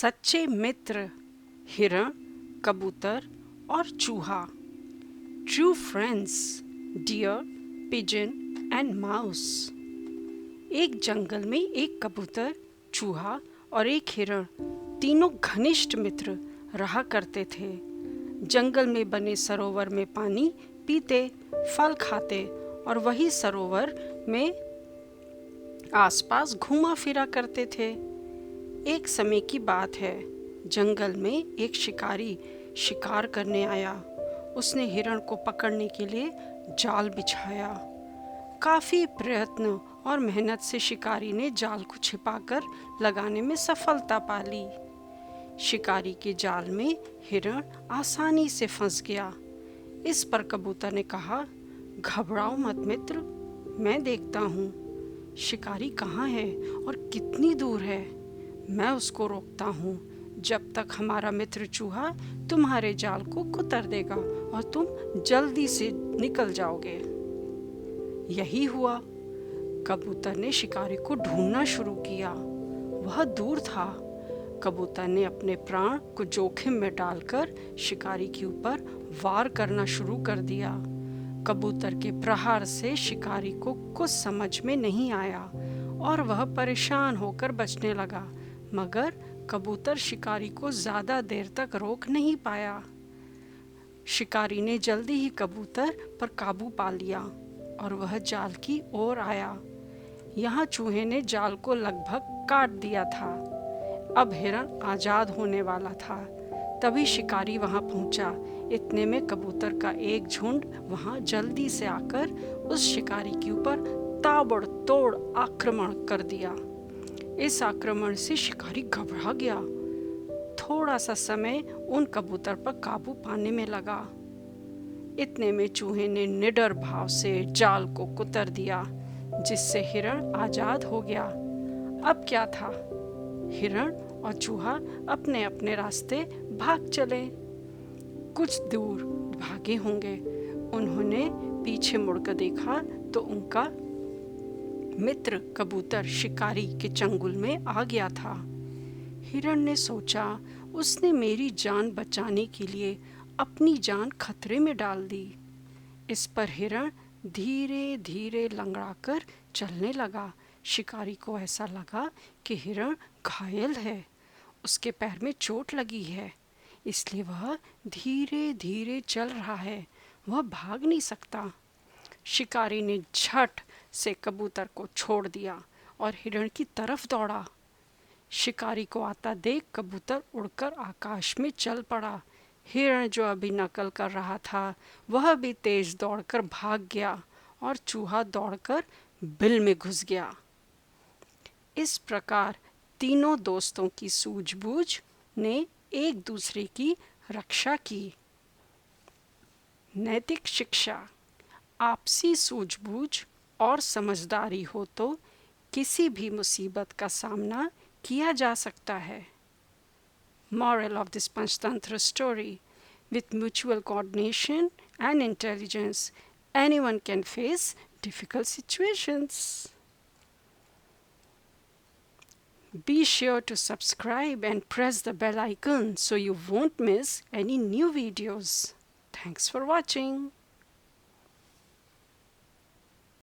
सच्चे मित्र हिरण, कबूतर और चूहा। True friends dear, pigeon and mouse. एक जंगल में एक कबूतर, चूहा और एक हिरण तीनों घनिष्ठ मित्र रहा करते थे। जंगल में बने सरोवर में पानी पीते, फल खाते और वही सरोवर में आसपास घूमा फिरा करते थे। एक समय की बात है, जंगल में एक शिकारी शिकार करने आया। उसने हिरण को पकड़ने के लिए जाल बिछाया। काफी प्रयत्न और मेहनत से शिकारी ने जाल को छिपाकर लगाने में सफलता पा ली। शिकारी के जाल में हिरण आसानी से फंस गया। इस पर कबूतर ने कहा, घबराओ मत मित्र, मैं देखता हूँ शिकारी कहाँ है और कितनी दूर है। मैं उसको रोकता हूँ जब तक हमारा मित्र चूहा तुम्हारे जाल को कुतर देगा और तुम जल्दी से निकल जाओगे। यही हुआ। कबूतर ने शिकारी को ढूंढना शुरू किया। वह दूर था। कबूतर ने अपने प्राण को जोखिम में डालकर शिकारी के ऊपर वार करना शुरू कर दिया। कबूतर के प्रहार से शिकारी को कुछ समझ में नहीं आया और वह परेशान होकर बचने लगा, मगर कबूतर शिकारी को ज्यादा देर तक रोक नहीं पाया। शिकारी ने जल्दी ही कबूतर पर काबू पा लिया और वह जाल की ओर आया। यहाँ चूहे ने जाल को लगभग काट दिया था। अब हिरण आजाद होने वाला था। तभी शिकारी वहां पहुंचा। इतने में कबूतर का एक झुंड वहां जल्दी से आकर उस शिकारी के ऊपर ताबड़तोड़ आक्रमण कर दिया। इस आक्रमण से शिकारी घबरा गया। थोड़ा सा समय उन कबूतर पर काबू पाने में लगा। इतने में चूहे ने निडर भाव से जाल को कुतर दिया, जिससे हिरण आजाद हो गया। अब क्या था, हिरण और चूहा अपने अपने रास्ते भाग चले। कुछ दूर भागे होंगे। उन्होंने पीछे मुड़कर देखा तो उनका मित्र कबूतर शिकारी के चंगुल में आ गया था। हिरण ने सोचा, उसने मेरी जान बचाने के लिए अपनी जान खतरे में डाल दी। इस पर हिरण धीरे धीरे लंगड़ाकर चलने लगा। शिकारी को ऐसा लगा कि हिरण घायल है, उसके पैर में चोट लगी है, इसलिए वह धीरे धीरे चल रहा है, वह भाग नहीं सकता। शिकारी ने झट से कबूतर को छोड़ दिया और हिरण की तरफ दौड़ा। शिकारी को आता देख कबूतर उड़कर आकाश में चल पड़ा। हिरण जो अभी नकल कर रहा था, वह भी तेज दौड़कर भाग गया और चूहा दौड़कर बिल में घुस गया। इस प्रकार तीनों दोस्तों की सूझबूझ ने एक दूसरे की रक्षा की। नैतिक शिक्षा, आपसी सूझबूझ और समझदारी हो तो किसी भी मुसीबत का सामना किया जा सकता है। Moral of this Panchtantra story: with mutual coordination and intelligence, anyone can face difficult situations. Be sure to subscribe and press the bell icon so you won't miss any new videos. Thanks for watching.